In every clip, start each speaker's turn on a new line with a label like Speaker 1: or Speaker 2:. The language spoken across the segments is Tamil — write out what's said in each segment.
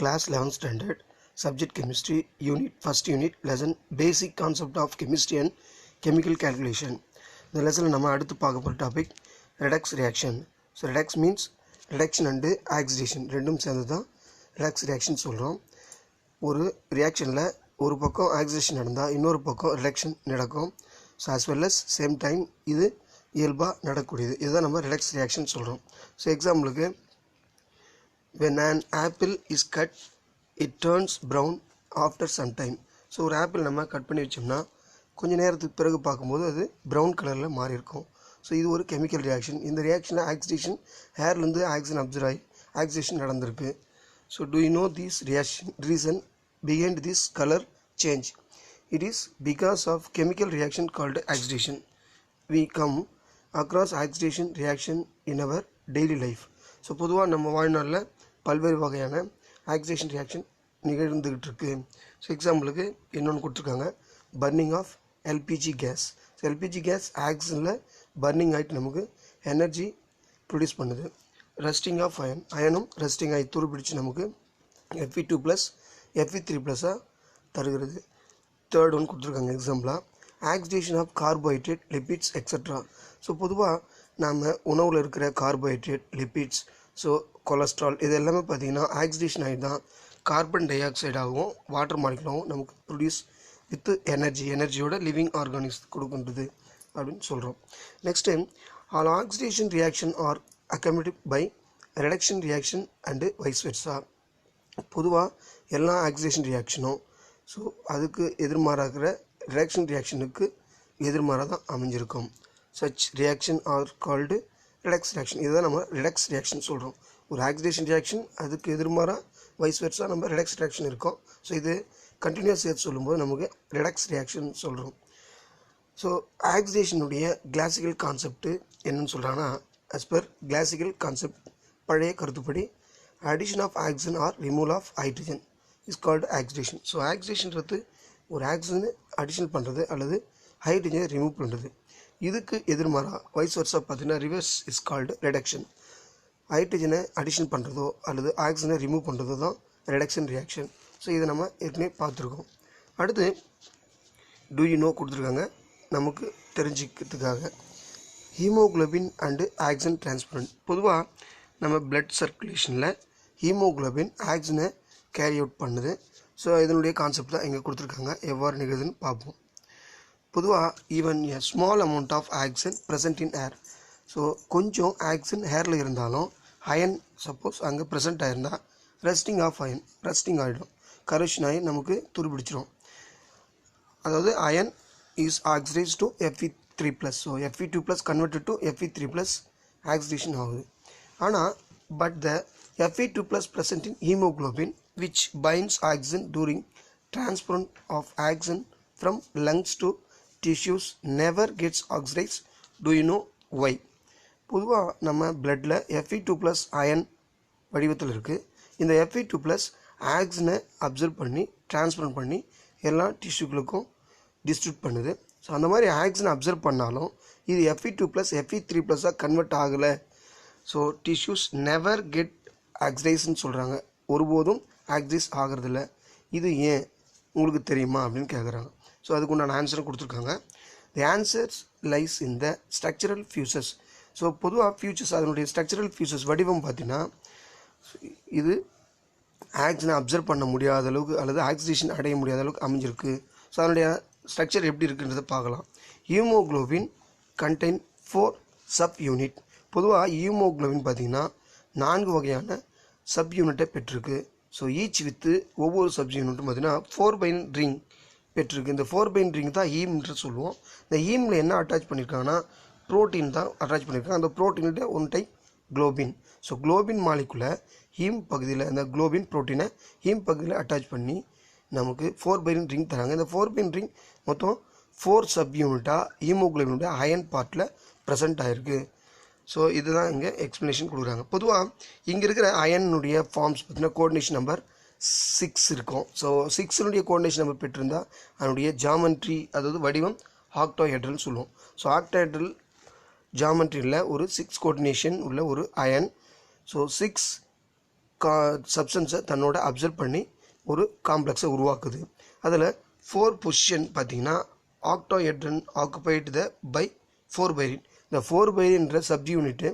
Speaker 1: Class 11th standard, subject chemistry, unit first unit, lesson basic concept of chemistry and chemical calculation. இந்த லெசனில் நம்ம அடுத்து பார்க்க போகிற topic redox reaction. So redox means reduction and oxidation ரெண்டும் சேர்ந்து தான் redox reaction சொல்கிறோம். ஒரு ரியாக்ஷனில் ஒரு பக்கம் ஆக்சிடேஷன் நடந்தால் இன்னொரு பக்கம் ரிடக்ஷன் நடக்கும். So as well as same time இது இயல்பாக நடக்கக்கூடியது. இதுதான் நம்ம redox reaction சொல்கிறோம். ஸோ எக்ஸாம்பிளுக்கு when an apple is cut it turns brown after some time. So ஒரு ஆப்பிள் நம்ம கட் பண்ணி வச்சோம்னா கொஞ்சம் நேரத்துக்கு பிறகு பார்க்கும்போது அது ப்ரௌன் கலரில் மாறி இருக்கும். ஸோ இது ஒரு கெமிக்கல் ரியாக்ஷன். இந்த ரியாக்ஷனில் ஆக்சிடேஷன் ஹேர்லேருந்து ஆக்சிஜன் அப்சர்வ் ஆகி ஆக்சிடேஷன் நடந்திருக்கு. So do you know this reason behind this color change? It is because of chemical reaction called oxidation. We come across oxidation reaction in our daily life. So பொதுவாக நம்ம வாழ்நாளில் பல்வேறு வகையான ஆக்சிடேஷன் ரியாக்ஷன் நிகழ்ந்துக்கிட்டு இருக்குது. ஸோ எக்ஸாம்பிளுக்கு இன்னொன்று கொடுத்துருக்காங்க, burning of LPG gas. So LPG gas ஆக்சிஜனில் பர்னிங் ஆகிட்டு நமக்கு எனர்ஜி ப்ரொடியூஸ் பண்ணுது. ரஸ்டிங் ஆஃப் அயனும் ரஸ்டிங் ஆகி துருப்பிடிச்சு நமக்கு Fe2+ Fe3+ஆக தருகிறது. தேர்ட் ஒன் கொடுத்துருக்காங்க எக்ஸாம்பிளாக, oxidation of carbohydrate, lipids extra. So பொதுவாக நம்ம உணவில் இருக்கிற கார்போஹைட்ரேட், லிப்பிட்ஸ், ஸோ கொலஸ்ட்ரால் இது எல்லாமே பார்த்திங்கன்னா ஆக்சிடேஷன் ஆகி தான் கார்பன் டை ஆக்சைடாகவும் வாட்டர் மாலிகுலாகவும் நமக்கு ப்ரொடியூஸ் வித் எனர்ஜியோட லிவிங் ஆர்கானிக்ஸ் கொடுக்கின்றது அப்படின்னு சொல்கிறோம். Next, all oxidation reaction are accommodate by reduction reaction and vice versa. பொதுவாக எல்லா ஆக்சிடேஷன் ரியாக்ஷனும் ஸோ அதுக்கு எதிர்மாறாகிற ரிடக்ஷன் ரியாக்ஷனுக்கு எதிர்மாறாக தான் அமைஞ்சிருக்கும். Such reaction are called Redux reaction. இதுதான் நம்ம ரிடக்ஸ் ரியாக்ஷன் சொல்கிறோம். ஒரு ஆக்சிடேஷன் ரியாக்ஷன் அதுக்கு எதிர்மாறாக வைஸ் வெர்சா நம்ம ரிடக்ஸ் ரியாக்ஷன் இருக்கும். ஸோ இது கண்டினியூஸ் சேர்த்து சொல்லும்போது நமக்கு ரிடக்ஸ் ரியாக்ஷன் சொல்கிறோம். ஸோ ஆக்சிடேஷனுடைய கிளாசிக்கல் கான்செப்ட்டு என்னென்னு சொல்கிறாங்கன்னா, as per கிளாசிக்கல் கான்செப்ட் பழைய கருத்துப்படி addition of oxygen or removal of hydrogen is called oxidation. So ஆக்சிடேஷன்றது ஒரு ஆக்சிஜனை அடிஷன் பண்ணுறது அல்லது ஹைட்ரஜனை ரிமூவ் பண்ணுறது. இதுக்கு எதிர்மாறாக வைஸ் வெர்சா பார்த்தீங்கன்னா ரிவர்ஸ் இஸ் கால்டு ரிடக்ஷன். ஹைட்ரஜனை அடிஷன் பண்ணுறதோ அல்லது ஆக்சிஜனை ரிமூவ் பண்ணுறதோ தான் ரிடக்ஷன் ரியாக்ஷன். ஸோ இதை நம்ம ஏற்கனவே பார்த்துருக்கோம். அடுத்து டூ யூ நோ கொடுத்துருக்காங்க நமக்கு தெரிஞ்சிக்கிறதுக்காக, ஹீமோகுளோபின் அண்டு ஆக்சிஜன் டிரான்ஸ்பரண்ட். பொதுவாக நம்ம பிளட் சர்க்குலேஷனில் ஹீமோகுளோபின் ஆக்சிஜனை கேரி அவுட் பண்ணுது. ஸோ இதனுடைய கான்செப்ட் தான் இங்கே கொடுத்துருக்காங்க. எவ்வாறு நிகழுதுன்னு பார்ப்போம். பொதுவாக even a small amount of oxygen present in air. So கொஞ்சம் ஆக்சிஜன் ஹேரில் இருந்தாலும் அயன் சப்போஸ் அங்கே ப்ரெசென்ட் ஆகிருந்தால் ரஸ்டிங் ஆஃப் அயன் ரஸ்டிங் ஆகிடும், கரோஷன் ஆகி நமக்கு துருப்பிடிச்சிடும். அதாவது iron is oxidise to Fe3+. So Fe2+ converted to Fe3+ oxidation ஆகுது. ஆனால் but the Fe2+ present in hemoglobin which binds oxygen during transport of oxygen from lungs to tissues never gets oxidized. Do you know why? பொதுவாக நம்ம பிளட்டில் Fe2+ அயன் வடிவத்தில் இருக்குது. இந்த Fe2+ ஆக்சிஜனை அப்சர்வ் பண்ணி டிரான்ஸ்பர் பண்ணி எல்லா டிஷ்யூக்களுக்கும் டிஸ்ட்ரிபியூட் பண்ணுது. ஸோ அந்த மாதிரி ஆக்சிஜனை அப்சர்வ் பண்ணாலும் இது Fe2+ Fe3+ஆக கன்வெர்ட் ஆகலை. ஸோ டிஷ்யூஸ் நெவர் கெட் ஆக்சிடைஸ்ன்னு சொல்கிறாங்க. ஒருபோதும் ஆக்சிடைஸ் ஆகிறதில்ல. இது ஏன் உங்களுக்கு தெரியுமா அப்படின்னு கேட்குறாங்க. ஸோ அதுக்கு உண்டான ஆன்சரை கொடுத்துருக்காங்க. The answers lies in the structural fuses. So பொதுவாக ஃபியூச்சர்ஸ் அதனுடைய ஸ்ட்ரக்சரல் ஃபியூசஸ் வடிவம் பார்த்தீங்கன்னா இது ஆக்சிஜனை அப்சர்வ் பண்ண முடியாத அளவுக்கு அல்லது ஆக்சிடேஷன் அடைய முடியாத அளவுக்கு அமைஞ்சிருக்கு. ஸோ அதனுடைய ஸ்ட்ரக்சர் எப்படி இருக்குன்றதை பார்க்கலாம். Haemoglobin contain 4 sub unit. பொதுவாக ஹீமோகுளோபின் பார்த்திங்கன்னா 4 வகையான சப் யூனிட்டை பெற்றிருக்கு. ஸோ ஈச் வித்து ஒவ்வொரு சப் யூனிட்டும் பார்த்திங்கன்னா 4 ரிங் பெற்றிருக்கு. இந்த 4 ரிங் தான் ஹீம்ன்ற சொல்லுவோம். இந்த ஹீமில் என்ன அட்டாச் பண்ணியிருக்காங்கன்னா ப்ரோட்டீன் தான் அட்டாச் பண்ணியிருக்காங்க. அந்த ப்ரோட்டீன்கிட்ட one type globin. So globin மாலிகுலை ஹீம் பகுதியில் அந்த குளோபின் ப்ரோட்டீனை ஹீம் பகுதியில் அட்டாச் பண்ணி நமக்கு 4 ரிங் தராங்க. இந்த 4 ரிங் மொத்தம் 4 சப் யூனிட்டாக ஹீமோகுளோபினுடைய அயன் பார்ட்டில் ப்ரெசென்ட் ஆகிருக்கு. ஸோ இதுதான் இங்கே எக்ஸ்ப்ளனேஷன் கொடுக்குறாங்க. பொதுவாக இங்கே இருக்கிற அயனுடைய ஃபார்ம்ஸ் பார்த்தீங்கன்னா கோஆர்டினேஷன் நம்பர் 6 இருக்கும். ஸோ 6னுடைய கோஆர்டினேஷன் நம்பர் பெற்றிருந்தால் அதனுடைய ஜாமெண்ட்ரி அதாவது வடிவம் ஆக்டோஹெட்ரல்னு சொல்லுவோம். ஸோ ஆக்டோஹெட்ரல் ஜாமெண்ட்ரியில் ஒரு 6 கோஆர்டினேஷன் உள்ள ஒரு அயன். ஸோ 6 சப்ஸ்டன்ஸை தன்னோட அப்சர்வ் பண்ணி ஒரு காம்ப்ளெக்ஸை உருவாக்குது. அதில் 4 பொசிஷன் பார்த்திங்கன்னா ஆக்டோஹெட்ரன் ஆக்குபைடு பை 4 பைரின். இந்த 4 பைரின்ற சப் யூனிட்டு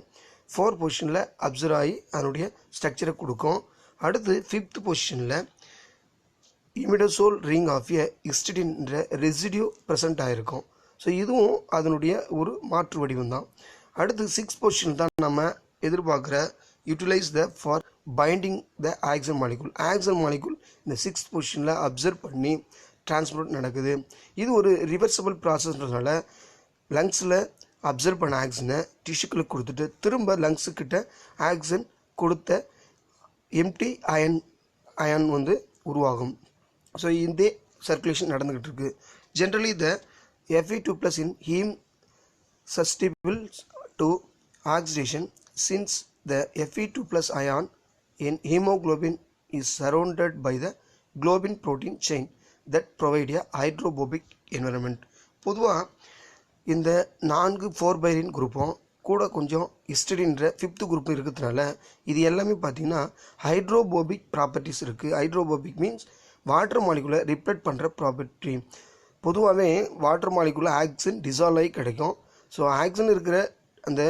Speaker 1: 4 பொசிஷனில் அப்சர்வ் ஆகி அதனுடைய ஸ்ட்ரக்சரை கொடுக்கும். அடுத்து 5th பொசிஷனில் இமிடசோல் ரிங் ஆஃப் எ ஹிஸ்டிடின்ற ரெசிடியூ ப்ரெசென்ட் ஆகிருக்கும். ஸோ இதுவும் அதனுடைய ஒரு மாற்று வடிவம் தான். அடுத்து 6th பொசிஷன் தான் நம்ம எதிர்பார்க்குற utilise for binding the oxygen molecule. Oxygen molecule இந்த 6th பொசிஷனில் அப்சர்வ் பண்ணி டிரான்ஸ்போர்ட் நடக்குது. இது ஒரு ரிவர்சபிள் ப்ராசஸ்ன்றதுனால லங்ஸில் அப்சர்வ் பண்ண ஆக்சனை டிஷ்யூக்களுக்கு கொடுத்துட்டு திரும்ப லங்ஸுக்கிட்ட ஆக்சன் கொடுத்த எம்டி அயன் உருவாகும். ஸோ இந்த சர்க்குலேஷன் நடந்துக்கிட்டு இருக்குது. Generally the Fe2+ in heme susceptible to oxidation since the Fe2+ ion in hemoglobin is surrounded by the globin protein chain that provide a hydrophobic environment. பொதுவாக இந்த 4 பைரின் குரூப்பும் கூட கொஞ்சம் ஹிஸ்டிடின்ற 5th குரூப் இருக்கிறதுனால இது எல்லாமே பார்த்திங்கன்னா ஹைட்ரோபோபிக் ப்ராப்பர்ட்டிஸ் இருக்குது. ஹைட்ரோபோபிக் மீன்ஸ் வாட்டர் மாலிகுலை ரிப்ளெக்ட் பண்ணுற ப்ராப்பர்ட்டி. பொதுவாகவே வாட்டர் மாலிகுலில் ஆக்சின் டிசால்வ் ஆகி கிடைக்கும். ஸோ ஆக்சின் இருக்கிற அந்த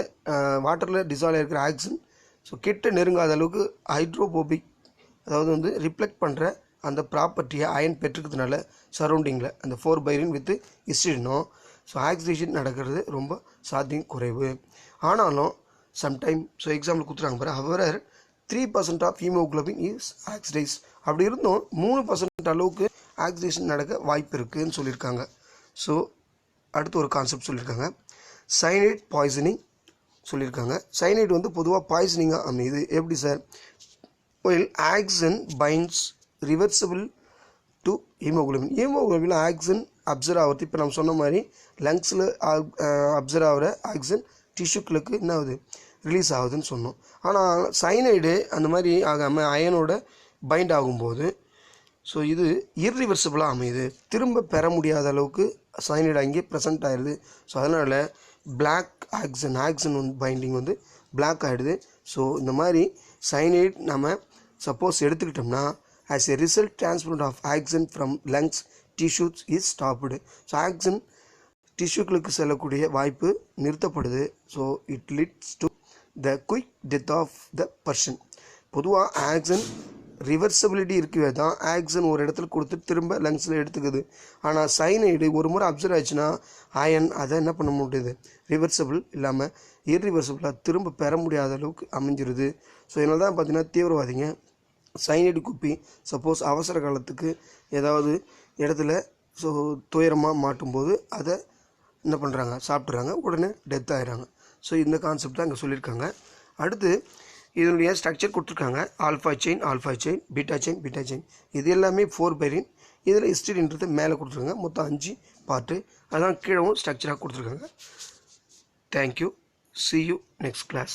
Speaker 1: வாட்டரில் டிசால்வ் ஆகிருக்கிற ஆக்சின் ஸோ கிட்ட நெருங்காத அளவுக்கு ஹைட்ரோபோபிக் அதாவது ரிப்ளெக்ட் பண்ணுற அந்த ப்ராப்பர்ட்டியை அயன் பெற்றுக்கிறதுனால சரௌண்டிங்கில் அந்த 4 பைரின் வித் ஹிஸ்டிடினும் ஸோ ஆக்சிடேஷன் நடக்கிறது ரொம்ப சாத்தியம் குறைவு. ஆனாலும் சம்டைம் ஸோ எக்ஸாம்பிள் கொடுத்துறாங்க பாரு, ஹவரர் 3% ஆஃப் ஹீமோக்ளோபின் இஸ் ஆக்சிடைஸ். அப்படி இருந்தும் 3% அளவுக்கு ஆக்சிடேஷன் நடக்க வாய்ப்பு இருக்குதுன்னு சொல்லியிருக்காங்க. ஸோ அடுத்து ஒரு கான்செப்ட் சொல்லியிருக்காங்க, சைனைட் பாய்சனிங் சொல்லியிருக்காங்க. சைனைட் பொதுவாக பாய்சனிங்காக அமையுது. எப்படி sir? While oxygen binds reversible to haemoglobin. Haemoglobin oxygen observe ஆகிறது இப்போ நம்ம சொன்ன மாதிரி லங்ஸில் அப்சர்வ் ஆகிற ஆக்சன் டிஷ்யூக்களுக்கு என்ன ஆகுது, ரிலீஸ் ஆகுதுன்னு சொன்னோம். ஆனால் சைனைடு அந்த மாதிரி ஆகாமல் அயனோட பைண்ட் ஆகும்போது ஸோ இது இர்ரிவர்சிபிளாக அமையுது. திரும்ப பெற முடியாத அளவுக்கு சைனைடு அங்கே ப்ரெசென்ட் ஆகிடுது. ஸோ அதனால் பிளாக் ஆக்சன் பைண்டிங் பிளாக் ஆகிடுது. ஸோ இந்த மாதிரி சைனைட் நம்ம சப்போஸ் எடுத்துக்கிட்டோம்னா as a result transport of oxygen from lungs tissues is stopped. So oxygen டிஷ்யூக்களுக்கு செல்லக்கூடிய வாய்ப்பு நிறுத்தப்படுது. So it leads to the quick death of the person. பொதுவாக ஆக்சன் ரிவர்சபிலிட்டி இருக்கவே தான் ஆக்சன் ஒரு இடத்துல கொடுத்து திரும்ப லங்ஸில் எடுத்துக்குது. ஆனால் சைனைடு ஒரு முறை அப்சர்வ் ஆச்சுன்னா அயன் அதை என்ன பண்ண முடியுது, ரிவர்சபிள் இல்லாமல் இர்ரிவர்சபிளாக திரும்ப பெற முடியாத அளவுக்கு அமைஞ்சிருது. ஸோ இதனால தான் பார்த்திங்கன்னா தீவிரவாதிங்க சைனைடு குப்பி சப்போஸ் அவசர காலத்துக்கு ஏதாவது இடத்துல ஸோ துயரமாக மாட்டும்போது அதை என்ன பண்ணுறாங்க, சாப்பிட்றாங்க, உடனே டெத் ஆகிறாங்க. ஸோ இந்த கான்செப்ட் தான் இங்கே சொல்லியிருக்காங்க. அடுத்து இதனுடைய ஸ்ட்ரக்சர் கொடுத்துருக்காங்க, ஆல்ஃபா செயின், பீட்டா செயின். இது எல்லாமே 4 பைரின். இதில் ஹிஸ்டிடின்றது மேலே கொடுத்துருக்காங்க. மொத்தம் 5 பார்ட்டு. அதான் கீழவும் ஸ்ட்ரக்சராக கொடுத்துருக்காங்க. Thank you. See you next class.